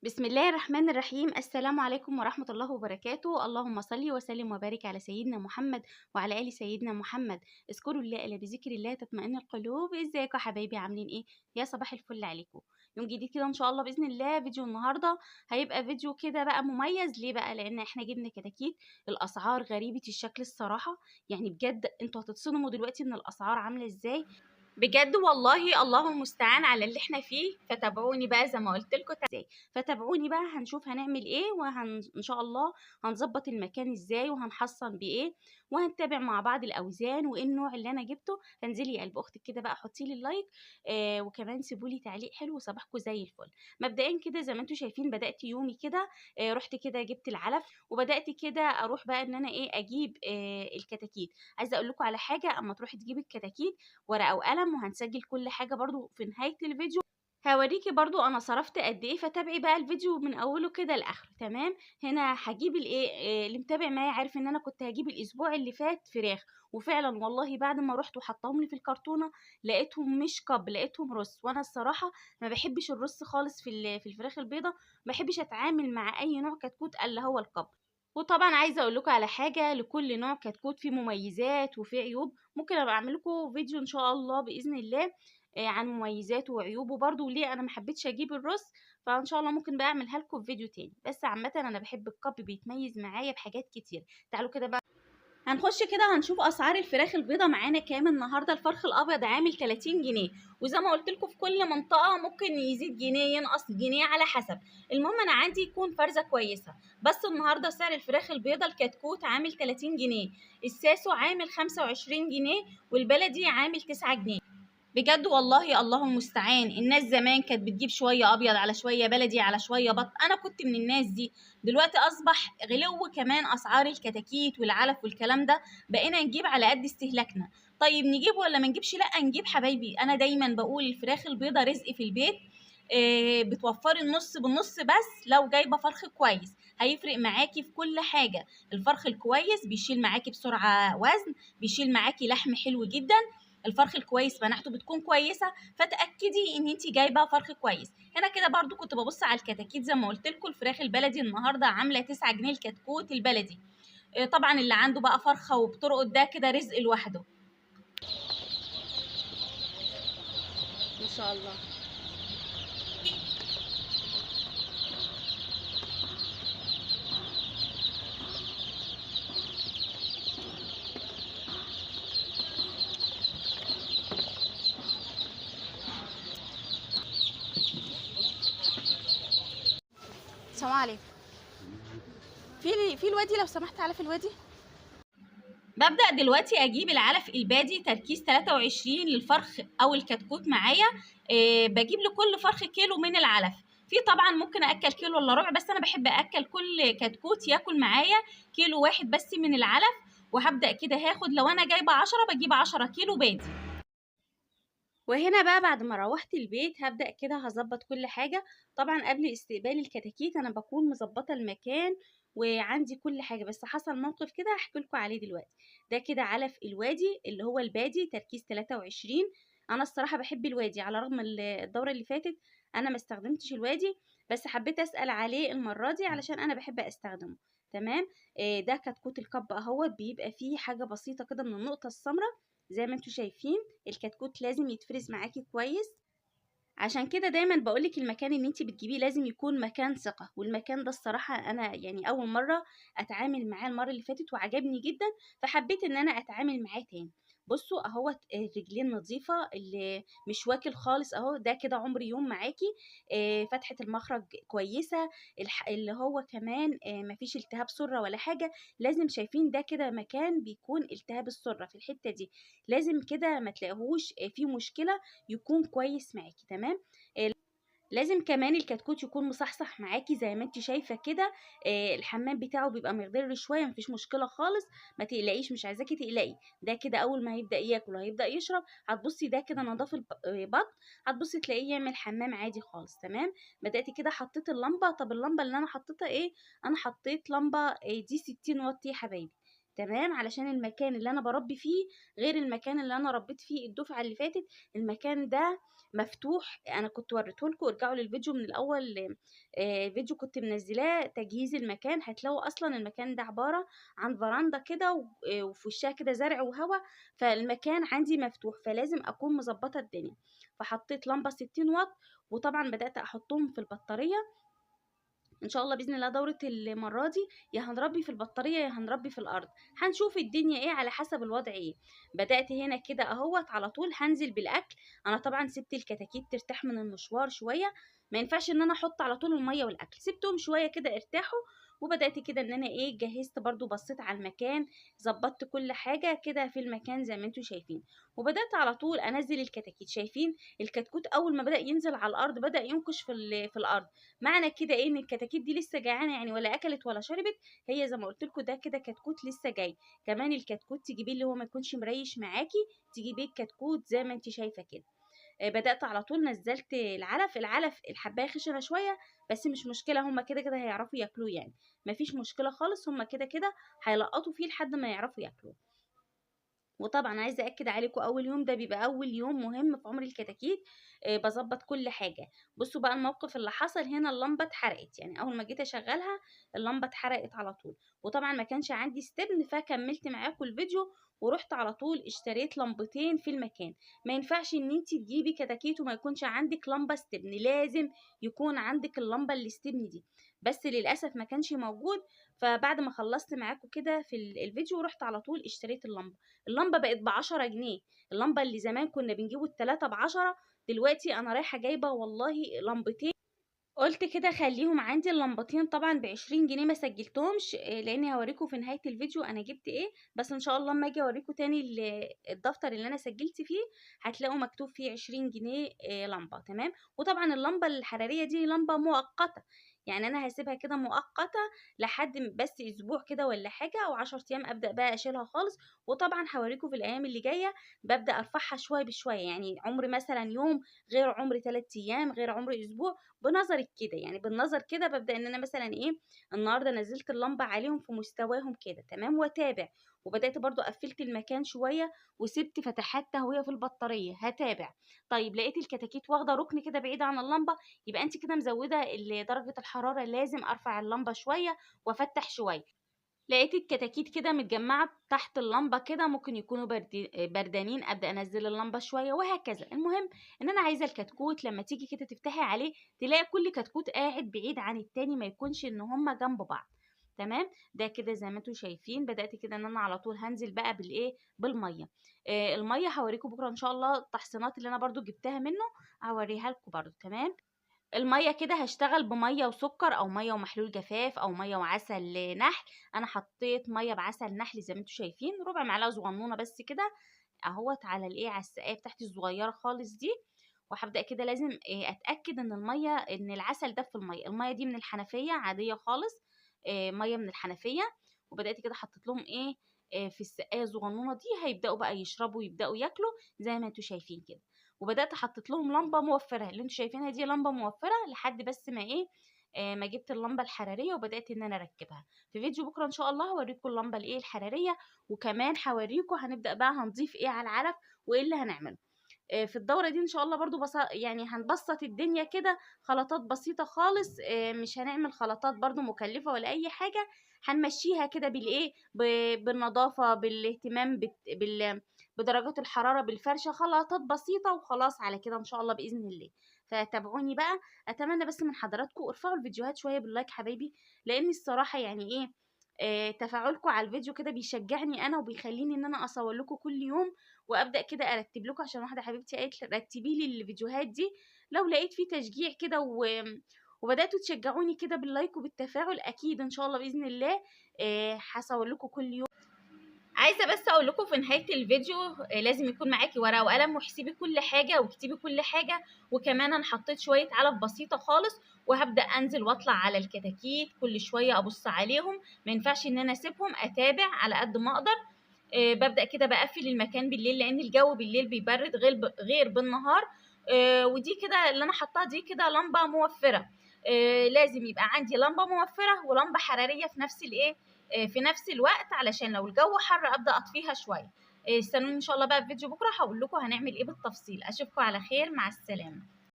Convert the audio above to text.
بسم الله الرحمن الرحيم. السلام عليكم ورحمة الله وبركاته. اللهم صل وسلم وبارك على سيدنا محمد وعلى آل سيدنا محمد. اذكروا الله إلا بذكر الله تطمئن القلوب. ازيكم يا حبايبي، عاملين ايه؟ يا صباح الفل عليكم. يوم جديد كده ان شاء الله باذن الله. فيديو النهارده هيبقى فيديو كده بقى مميز. ليه بقى؟ لان احنا جبنا كتاكيت. الاسعار غريبة الشكل الصراحة، يعني بجد انتوا هتتصدموا دلوقتي من الاسعار عاملة ازاي. بجد والله الله المستعان على اللي احنا فيه. فتابعوني بقى زي ما قلت لكم ازاي. فتابعوني بقى هنشوف هنعمل ايه ان شاء الله هنظبط المكان ازاي وهنحصن بايه، وهنتابع مع بعض الاوزان وايه النوع اللي انا جبته. فانزلي يا قلب اختك كده بقى، حطي لي اللايك. وكمان سيبوا لي تعليق حلو. صباحكم زي الفل. مبدئيا كده زي ما انتم شايفين بدات يومي كده. رحت كده جبت العلف وبدات كده اروح بقى ان انا ايه اجيب الكتاكيت. عايزه اقول لكم على حاجه، اما تروحي تجيبي الكتاكيت ورقة وقلم، وهنسجل كل حاجة برضو في نهاية الفيديو. هوريكي برضو انا صرفت قد ايه، فتابعي بقى الفيديو من اوله كده لاخره. تمام. هنا هجيب الايه اللي متابع معايا عارف ان انا كنت هجيب الاسبوع اللي فات فراخ. وفعلا والله بعد ما رحت وحطاهم لي في الكرتونه لقيتهم مش كب، لقيتهم رز. وانا الصراحه ما بحبش الرز خالص في الفراخ البيضه. ما بحبش اتعامل مع اي نوع كتكوت الا هو الكب. وطبعا عايزه اقول لكم على حاجه، لكل نوع كتكوت فيه مميزات وفيه عيوب. ممكن ابقى اعمل لكم فيديو ان شاء الله باذن الله عن مميزاته وعيوبه برضو، وليه انا ما حبيتش اجيب الرز. فان شاء الله ممكن بقى اعملها لكم في فيديو تاني. بس عامه انا بحب الكب، بيتميز معايا بحاجات كتير. تعالوا كده بقى هنخش كده هنشوف اسعار الفراخ البيضه معانا كام النهارده. الفرخ الابيض عامل 30 جنيه، وزي ما قلت لكم في كل منطقه ممكن يزيد جنيه ينقص جنيه على حسب. المهم انا عندي يكون فرزه كويسه. بس النهارده سعر الفراخ البيضه الكتكوت عامل 30 جنيه، الساسو عامل 25 جنيه، والبلدي عامل 9 جنيه. بجد والله الله المستعان. الناس زمان كانت بتجيب شوية أبيض على شوية بلدي على شوية بط. أنا كنت من الناس دي. دلوقتي أصبح غلو كمان أسعار الكتاكيت والعلف والكلام ده. بقينا نجيب على قد استهلاكنا. طيب نجيب ولا ما نجيبش؟ لا نجيب حبايبي. أنا دايما بقول الفراخ البيضة رزق في البيت. بتوفري النص بالنص. بس لو جايبة فرخ كويس هيفرق معاكي في كل حاجة. الفرخ الكويس بيشيل معاكي بسرعة وزن، بيشيل معاكي لحم حلو جدا. الفرخ الكويس مناعته بتكون كويسه، فتاكدي ان انت جايبه فرخ كويس. هنا كده برضو كنت ببص على الكتاكيت زي ما قلت لكم. الفراخ البلدي النهارده عامله 9 جنيه الكتكوت البلدي. طبعا اللي عنده بقى فرخه وبترقد ده كده رزق لوحده. ما شاء الله. السلام عليكم. في الوادي لو سمحت، علف الوادي. ببدأ دلوقتي أجيب العلف البادي تركيز 23 للفرخ أو الكتكوت معايا. بجيب لكل فرخ كيلو من العلف. في طبعا ممكن أكل كيلو إلا ربع، بس أنا بحب أكل كل كتكوت ياكل معايا كيلو واحد بس من العلف. وهبدأ كده هاخد، لو أنا جايبة 10 بجيب 10 كيلو بادي. وهنا بقى بعد ما روحت البيت هبدأ كده هظبط كل حاجة. طبعا قبل استقبال الكتاكيت انا بكون مظبطة المكان وعندي كل حاجة. بس حصل موقف كده هحكي لكم عليه دلوقتي. ده كده علف الوادي اللي هو البادي تركيز 23. انا الصراحة بحب الوادي على رغم الدورة اللي فاتت انا ما استخدمتش الوادي، بس حبيت اسأل عليه المرة دي علشان انا بحب استخدمه. تمام. ده كتكوت الكب اهوت بيبقى فيه حاجة بسيطة كده من النقطة السمراء زي ما انتوا شايفين. الكتكوت لازم يتفرز معاكي كويس. عشان كده دايما بقولك المكان اللي انت بتجيبيه لازم يكون مكان ثقة. والمكان ده الصراحة انا يعني اول مرة اتعامل معاه المرة اللي فاتت وعجبني جدا، فحبيت ان انا اتعامل معاه تاني. بصوا اهوت الرجلين نظيفة، اللي مش واكل خالص اهو. ده كده عمر يوم معاكي. فتحة المخرج كويسة. اللي هو كمان مفيش التهاب سرة ولا حاجة. لازم شايفين ده كده مكان بيكون التهاب السرة في الحتة دي. لازم كده ما تلاقيهوش فيه مشكلة، يكون كويس معاكي. تمام. لازم كمان الكتكوت يكون مصحصح معاكي زي ما انت شايفه كده. الحمام بتاعه بيبقى مخضر شويه، مفيش مشكله خالص. ما تقلقيش، مش عايزاكي تقلقي. ده كده اول ما هيبدا ياكل وهيبدا يشرب هتبصي ده كده نضاف البطن. هتبصي تلاقيه يعمل حمام عادي خالص. تمام. بدات كده حطيت اللمبه. طب اللمبه اللي انا حطيتها ايه؟ انا حطيت لمبه دي 60 واط يا حبايبي. تمام، علشان المكان اللي أنا باربي فيه غير المكان اللي أنا ربيت فيه الدفعة اللي فاتت. المكان ده مفتوح، أنا كنت وريته لكم، ارجعوا للفيديو من الأول. فيديو كنت منزلاه تجهيز المكان، هتلاقوا أصلا المكان ده عبارة عن فراندا كده وفي وشها كده زرع وهوا، فالمكان عندي مفتوح، فلازم أكون مظبطة الدنيا. فحطيت لمبة 60 واط، وطبعا بدأت أحطهم في البطارية. ان شاء الله باذن الله دوره المره دي يا هنربي في البطاريه يا هنربي في الارض، هنشوف الدنيا ايه على حسب الوضع ايه. بدات هنا كده اهوت، على طول هنزل بالاكل. انا طبعا سبت الكتاكيت ترتاح من المشوار شويه، ما ينفعش ان انا احط على طول الميه والاكل، سبتهم شويه كده ارتاحوا. وبدات كده ان انا ايه، جهزت برضو، بصيت على المكان، ظبطت كل حاجه كده في المكان زي ما انتم شايفين. وبدات على طول انزل الكتاكيت. شايفين الكتكوت اول ما بدا ينزل على الارض بدا ينقش في الارض. معنى كده ايه، ان الكتاكيت دي لسه جعانه، يعني ولا اكلت ولا شربت. هي زي ما قلت لكم ده كده كتكوت لسه جاي. كمان الكتكوت تجيبيه اللي هو ما يكونش مريش معاكي، تجيبيه الكتكوت زي ما انت شايفه كده. بدات على طول نزلت العلف الحبايه خشنه شويه، بس مش مشكله، هما كده كده هيعرفوا ياكلوه يعني. مفيش مشكله خالص، هما كده كده هيلقطوا فيه لحد ما يعرفوا ياكلوه. وطبعا عايزه اكد عليكم، اول يوم ده بيبقى اول يوم مهم في عمر الكتاكيت. بظبط كل حاجه. بصوا بقى الموقف اللي حصل هنا، اللمبه اتحرقت، يعني اول ما جيت اشغلها اللمبه اتحرقت على طول. وطبعا ما كانش عندي استبن، فكملت معاكم الفيديو ورحت على طول اشتريت لمبتين في المكان. ما ينفعش ان انت تجيبي كتاكيت وما يكونش عندك لمبه استبن، لازم يكون عندك اللمبه الاستبن دي. بس للاسف ما كانش موجود. فبعد ما خلصت معاكم كده في الفيديو رحت على طول اشتريت اللمبه. اللمبة بقت ب10 جنيه. اللمبة اللي زمان كنا بنجيبه التلاتة ب10، دلوقتي أنا رايحة جايبة والله لمبتين. قلت كده خليهم عندي اللمبتين طبعا ب20 جنيه، ما سجلتهمش لاني هوريكم في نهاية الفيديو انا جبت ايه. بس ان شاء الله اما اجي اوريكم تاني الدفتر اللي انا سجلت فيه، هتلاقوا مكتوب فيه 20 جنيه لمبة. تمام. وطبعا اللمبة الحرارية دي لمبة مؤقتة، يعني انا هسيبها كده مؤقتة لحد بس اسبوع كده ولا حاجة او 10 ايام، ابدأ بقى اشيلها خالص. وطبعا هوريكم في الايام اللي جاية ببدأ ارفعها شوية بشوية، يعني عمر مثلا يوم غير عمر 3 ايام غير عمر اسبوع، بنظرك كده، يعني بالنظر كده ببدأ ان انا مثلا ايه، النهارده نزلت اللمبة عليهم في مستواهم كده تمام، واتابع. وبدأت برضو قفلت المكان شوية وسبت فتحات تهوية في البطارية، هتابع. طيب لقيت الكتاكيت واخدة ركن كده بعيد عن اللمبة، يبقى انت كده مزودة درجة الحرارة، لازم ارفع اللمبة شوية وافتح شوية. لقيت الكتاكيت كده متجمعة تحت اللمبة كده، ممكن يكونوا بردانين، ابدأ انزل اللمبة شوية وهكذا. المهم ان انا عايزة الكتكوت لما تيجي كده تفتحي عليه تلاقي كل كتكوت قاعد بعيد عن التاني، ما يكونش ان هما جنب بعض. تمام. ده كده زي ما انتم شايفين، بدأت كده ان انا على طول هنزل بقى بالايه، بالمية. المية هوريكم بكرة ان شاء الله التحصينات اللي انا برضو جبتها منه، هوريها لكم برضو. تمام. المية كده هشتغل بمية وسكر او مية ومحلول جفاف او مية وعسل نحل. انا حطيت مية بعسل نحل زي ما انتم شايفين، ربع معلقة صغنونة بس كده اهوت على الايه، على السقايه بتاعتي الصغيرة خالص دي. وهبدأ كده لازم اتأكد ان المية، ان العسل ده في المية. المية دي من الحنفية عادية خالص، مية من الحنفية. وبدأت كده حطيت لهم ايه، في السقايه الصغنونه دي، هيبدأوا بقى يشربوا يبدأوا ياكلوا زي ما انتم شايفين كده. وبدات احطت لهم لمبه موفره، اللي انتوا شايفينها دي لمبه موفره، لحد بس ما ايه، ما جبت اللمبه الحراريه وبدات ان انا اركبها. في فيديو بكره ان شاء الله هوريكم اللمبه الايه الحراريه، وكمان هوريكم هنبدا بقى هنضيف ايه على العلف وايه اللي هنعمله. في الدورة دي ان شاء الله برضو يعني هنبسط الدنيا كده، خلطات بسيطة خالص، مش هنعمل خلطات برضو مكلفة ولا اي حاجة. هنمشيها كده بالايه، بالنظافة، بالاهتمام بدرجات الحرارة، بالفرشة، خلطات بسيطة وخلاص على كده ان شاء الله بإذن الله. فتابعوني بقى. اتمنى بس من حضراتكم ارفعوا الفيديوهات شوية باللايك حبايبي، لان الصراحة يعني ايه، تفاعلكم على الفيديو كده بيشجعني انا وبيخليني ان انا اصور لكم كل يوم، وابدا كده ارتب لكم. عشان واحده حبيبتي قالت رتبي لي الفيديوهات دي، لو لقيت فيه تشجيع كده وبداتوا تشجعوني كده باللايك وبالتفاعل، اكيد ان شاء الله باذن الله هصور لكم كل يوم. عايزه بس اقول لكم في نهايه الفيديو لازم يكون معاكي ورقه وقلم، واحسبي كل حاجه واكتبي كل حاجه. وكمان انا حطيت شويه علف بسيطه خالص، وهبدا انزل واطلع على الكتاكيت كل شويه ابص عليهم، ما ينفعش ان انا اسيبهم، اتابع على قد ما اقدر. ببدأ كده بقفل المكان بالليل، لأن الجو بالليل بيبرد غير بالنهار. ودي كده اللي أنا حطاها دي كده لمبة موفرة. لازم يبقى عندي لمبة موفرة ولمبة حرارية في نفس الإيه، في نفس الوقت علشان لو الجو حر ابدا اطفيها شويه. استنوني ان شاء الله بقى في فيديو بكره هقول لكم هنعمل ايه بالتفصيل. اشوفكم على خير، مع السلامه.